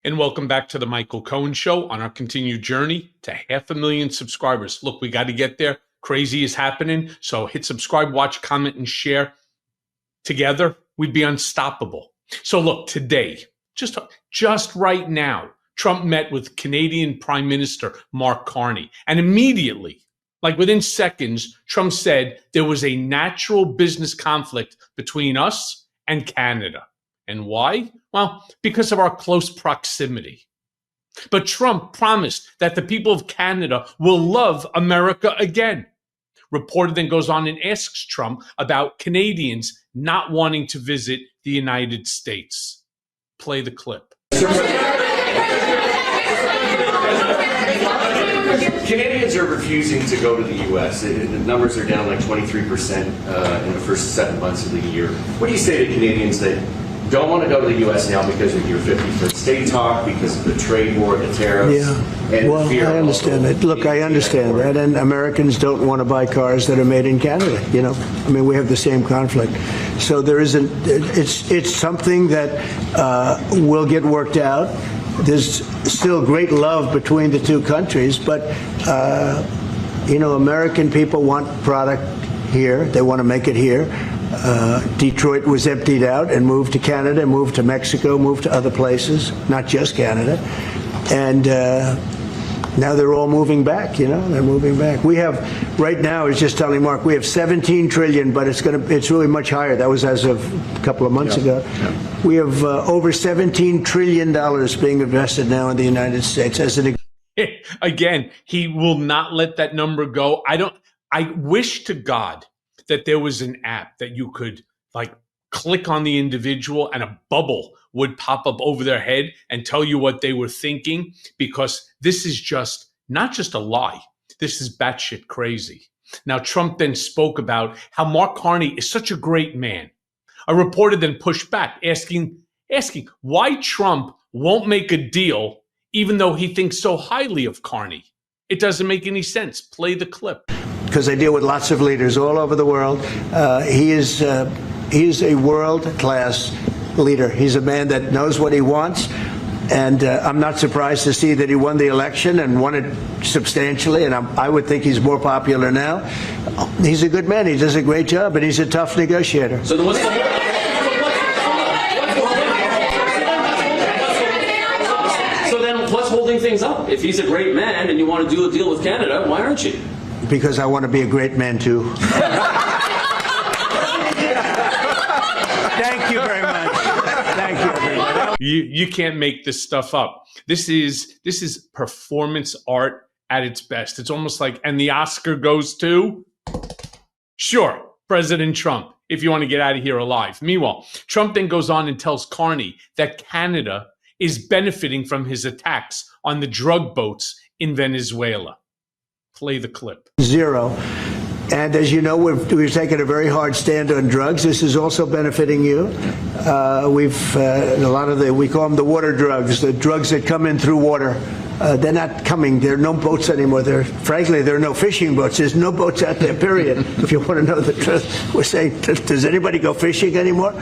And welcome back to the Michael Cohen Show on our continued journey to 500,000 subscribers. Look, we got to get there. Crazy is happening. So hit subscribe, watch, comment, and share. Together, we'd be unstoppable. So look, today, just right now, Trump met with Canadian Prime Minister Mark Carney. And immediately, like within seconds, Trump said there was a natural business conflict between us and Canada. And why? Well, because of our close proximity. But Trump promised that the people of Canada will love America again. Reporter then goes on and asks Trump about Canadians not wanting to visit the United States. Play the clip. Canadians are refusing to go to the U.S. The numbers are down like 23% in the first 7 months of the year. What do you say to Canadians that don't want to go to the U.S. now because of your 51st state talk, because of the trade war, the tariffs? Yeah, and well, I understand it. Look, I understand that, and Americans don't want to buy cars that are made in Canada. You know, I mean, we have the same conflict. So there isn't. It's something that will get worked out. There's still great love between the two countries, but you know, American people want product here. They want to make it here. Detroit was emptied out and moved to Canada, moved to Mexico, moved to other places, not just Canada. And now they're all moving back, you know, they're moving back. We have, right now, I was just telling Mark, we have 17 trillion, but it's really much higher. That was as of a couple of months ago. Yeah. We have over $17 trillion being invested now in the United States. Again, he will not let that number go. I wish to God that there was an app that you could like click on the individual and a bubble would pop up over their head and tell you what they were thinking, because this is just not just a lie. This is batshit crazy. Now, Trump then spoke about how Mark Carney is such a great man. A reporter then pushed back, asking why Trump won't make a deal even though he thinks so highly of Carney. It doesn't make any sense. Play the clip. Because I deal with lots of leaders all over the world. He is a world-class leader. He's a man that knows what he wants, and I'm not surprised to see that he won the election and won it substantially, and I would think he's more popular now. He's a good man. He does a great job, and he's a tough negotiator. So what's holding things up? If he's a great man and you want to do a deal with Canada, why aren't you? Because I want to be a great man, too. Thank you very much. Thank you, everybody. You can't make this stuff up. This is performance art at its best. It's almost like, and the Oscar goes to, sure, President Trump, if you want to get out of here alive. Meanwhile, Trump then goes on and tells Carney that Canada is benefiting from his attacks on the drug boats in Venezuela. Play the clip. Zero. And as you know, we've taken a very hard stand on drugs. This is also benefiting you. We've a lot of we call them the water drugs, the drugs that come in through water. They're not coming. There are no boats anymore. Frankly, there are no fishing boats. There's no boats out there, period. If you want to know the truth, we're saying, does anybody go fishing anymore?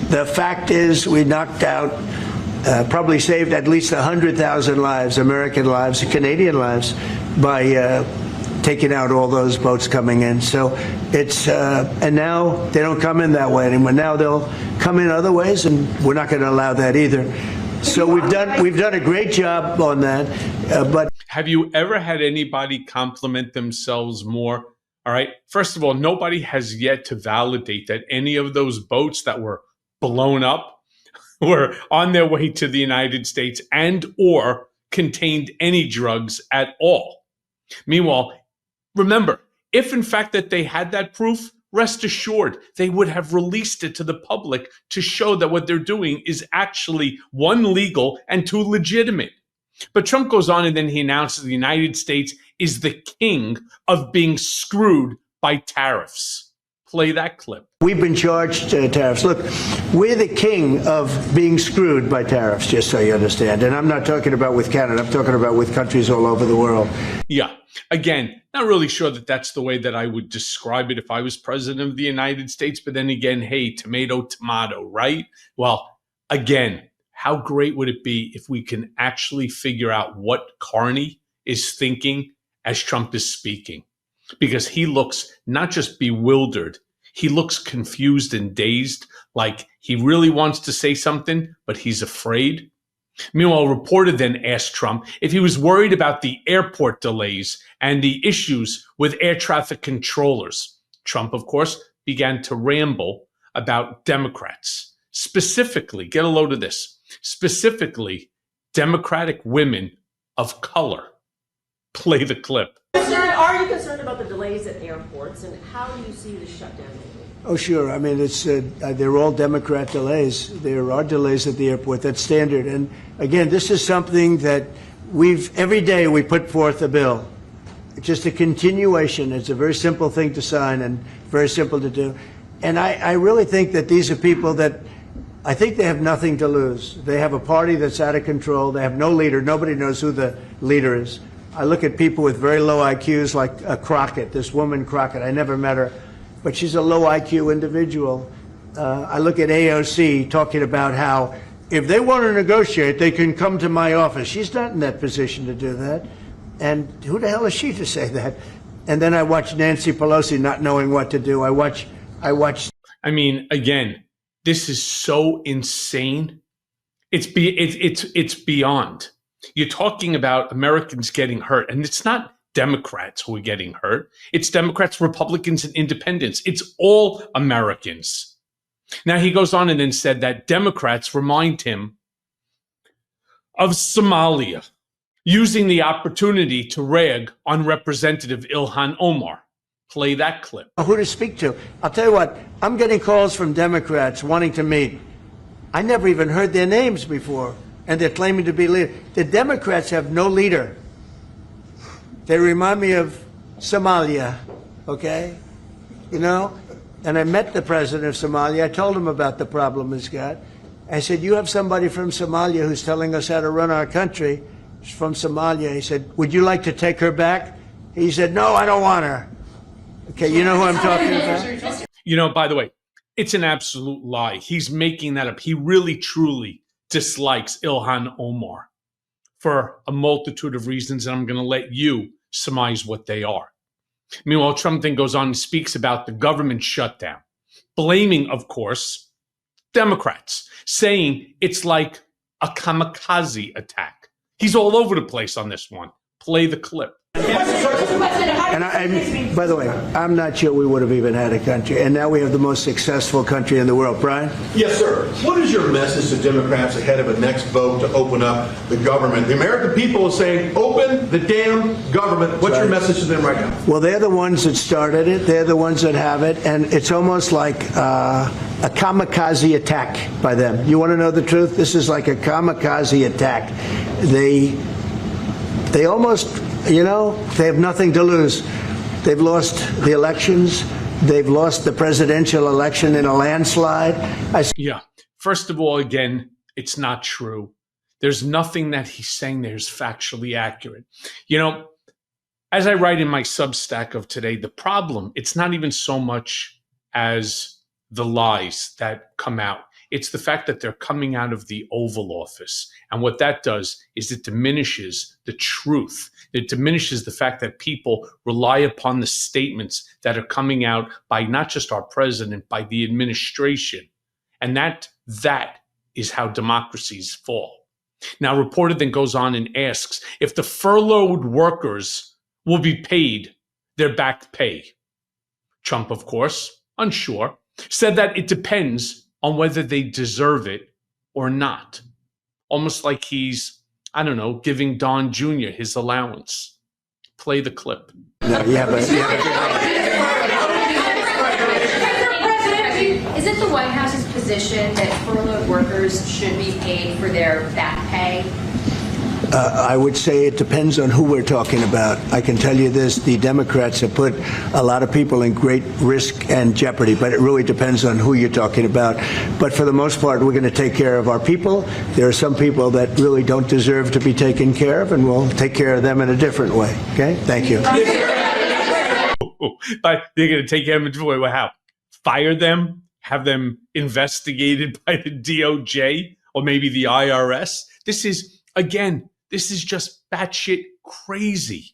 The fact is, we knocked out, probably saved at least 100,000 lives, American lives, Canadian lives, by taking out all those boats coming in. So it's and now they don't come in that way anymore. Now they'll come in other ways, and we're not going to allow that either. So we've done a great job on that. But have you ever had anybody compliment themselves more? All right. First of all, nobody has yet to validate that any of those boats that were blown up were on their way to the United States and or contained any drugs at all. Meanwhile, remember, if in fact that they had that proof, rest assured they would have released it to the public to show that what they're doing is actually, one, legal, and two, legitimate. But Trump goes on and then he announces the United States is the king of being screwed by tariffs. Play that clip. We've been charged tariffs. Look, we're the king of being screwed by tariffs, just so you understand. And I'm not talking about with Canada. I'm talking about with countries all over the world. Yeah. Again, not really sure that that's the way that I would describe it if I was president of the United States. But then again, hey, tomato, tomato, right? Well, again, how great would it be if we can actually figure out what Carney is thinking as Trump is speaking? Because he looks not just bewildered, he looks confused and dazed, like he really wants to say something, but he's afraid. Meanwhile, a reporter then asked Trump if he was worried about the airport delays and the issues with air traffic controllers. Trump, of course, began to ramble about Democrats. Specifically, get a load of this, specifically Democratic women of color. Play the clip. Are you concerned about the delays at airports, and how do you see the shutdown moving? Oh, sure. I mean, they're all Democrat delays. There are delays at the airport. That's standard. And again, this is something that every day we put forth a bill. It's just a continuation. It's a very simple thing to sign and very simple to do. And I really think that these are people that I think they have nothing to lose. They have a party that's out of control. They have no leader. Nobody knows who the leader is. I look at people with very low IQs like Crockett, this woman Crockett. I never met her, but she's a low IQ individual. I look at AOC talking about how if they want to negotiate, they can come to my office. She's not in that position to do that. And who the hell is she to say that? And then I watch Nancy Pelosi not knowing what to do. I mean, again, this is so insane. It's beyond. You're talking about Americans getting hurt, and it's not Democrats who are getting hurt. It's Democrats, Republicans, and independents. It's all Americans. Now, he goes on and then said that Democrats remind him of Somalia, using the opportunity to rag on Representative Ilhan Omar. Play that clip. Who to speak to. I'll tell you what, I'm getting calls from Democrats wanting to meet. I never even heard their names before, and they're claiming to be leaders. The Democrats have no leader. They remind me of Somalia, okay? You know? And I met the president of Somalia. I told him about the problem he's got. I said, you have somebody from Somalia who's telling us how to run our country. She's from Somalia. He said, would you like to take her back? He said, no, I don't want her. Okay, you know who I'm talking about? You know, by the way, it's an absolute lie. He's making that up. He really, truly dislikes Ilhan Omar for a multitude of reasons, and I'm going to let you surmise what they are. Meanwhile, Trump then goes on and speaks about the government shutdown, blaming, of course, Democrats, saying it's like a kamikaze attack. He's all over the place on this one. Play the clip. And by the way, I'm not sure we would have even had a country. And now we have the most successful country in the world. Brian? Yes, sir. What is your message to Democrats ahead of a next vote to open up the government? The American people are saying, open the damn government. What's your message to them right now? Well, they're the ones that started it. They're the ones that have it. And it's almost like a kamikaze attack by them. You want to know the truth? This is like a kamikaze attack. They almost... You know, they have nothing to lose. They've lost the elections. They've lost the presidential election in a landslide. Yeah. First of all, again, it's not true. There's nothing that he's saying there is factually accurate. You know, as I write in my Substack of today, the problem, it's not even so much as the lies that come out. It's the fact that they're coming out of the Oval Office. And what that does is it diminishes the truth. It diminishes the fact that people rely upon the statements that are coming out by not just our president, by the administration. And that is how democracies fall. Now, a reporter then goes on and asks if the furloughed workers will be paid their back pay. Trump, of course, unsure, said that it depends on whether they deserve it or not. Almost like he's, I don't know, giving Don Jr. his allowance. Play the clip. No, Is it the White House's position that furloughed workers should be paid for their back pay? I would say it depends on who we're talking about. I can tell you this, the Democrats have put a lot of people in great risk and jeopardy, but it really depends on who you're talking about. But for the most part, we're going to take care of our people. There are some people that really don't deserve to be taken care of, and we'll take care of them in a different way. Okay? Thank you. But they're going to take care of them in a different way. Well, how? Fire them? Have them investigated by the DOJ? or maybe the IRS. This is just batshit crazy.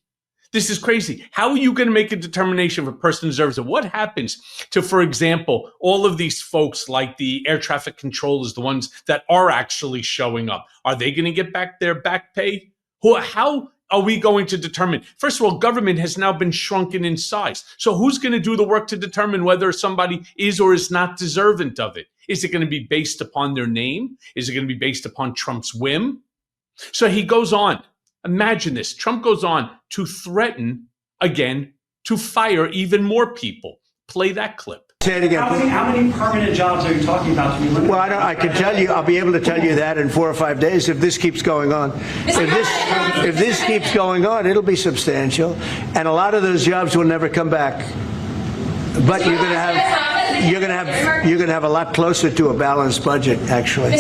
This is crazy. How are you going to make a determination if a person deserves it? What happens to, for example, all of these folks like the air traffic controllers, the ones that are actually showing up? Are they going to get back their back pay? How are we going to determine? First of all, government has now been shrunken in size. So who's going to do the work to determine whether somebody is or is not deserving of it? Is it going to be based upon their name? Is it going to be based upon Trump's whim? So he goes on. Imagine this. Trump goes on to threaten, again, to fire even more people. Play that clip. Say it again. How many permanent jobs are you talking about to be limited? Well, I can tell you, I'll be able to tell you that in 4 or 5 days if this keeps going on. If this keeps going on, it'll be substantial, and a lot of those jobs will never come back. But you're going to have a lot closer to a balanced budget, actually.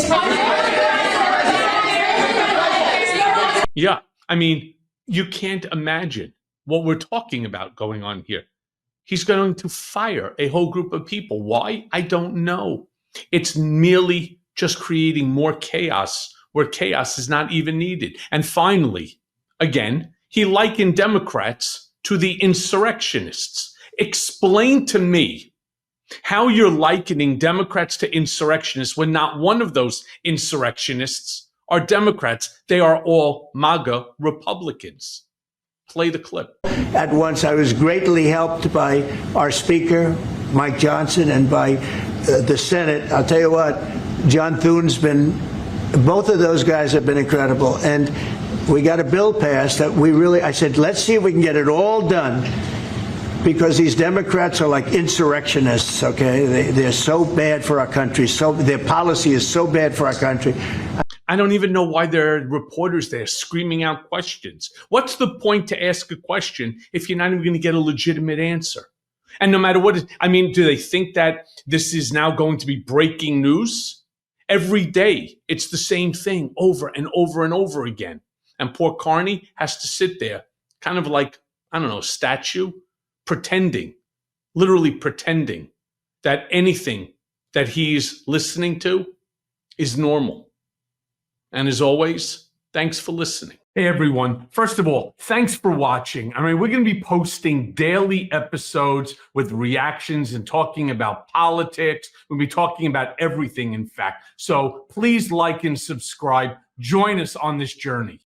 Yeah, I mean, you can't imagine what we're talking about going on here. He's going to fire a whole group of people. Why? I don't know. It's merely just creating more chaos where chaos is not even needed. And finally, again, he likened Democrats to the insurrectionists. Explain to me how you're likening Democrats to insurrectionists when not one of those insurrectionists are Democrats. They are all MAGA Republicans. Play the clip. At once, I was greatly helped by our Speaker, Mike Johnson, and by the Senate. I'll tell you what, John Thune's been, both of those guys have been incredible. And we got a bill passed that I said, let's see if we can get it all done. Because these Democrats are like insurrectionists, okay? They're so bad for our country. Their policy is so bad for our country. I don't even know why there are reporters there screaming out questions. What's the point to ask a question if you're not even going to get a legitimate answer? And no matter what, do they think that this is now going to be breaking news? Every day, it's the same thing over and over and over again. And poor Carney has to sit there kind of like, a statue, literally pretending that anything that he's listening to is normal. And as always, thanks for listening. Hey, everyone. First of all, thanks for watching. We're going to be posting daily episodes with reactions and talking about politics. We'll be talking about everything, in fact. So please like and subscribe. Join us on this journey.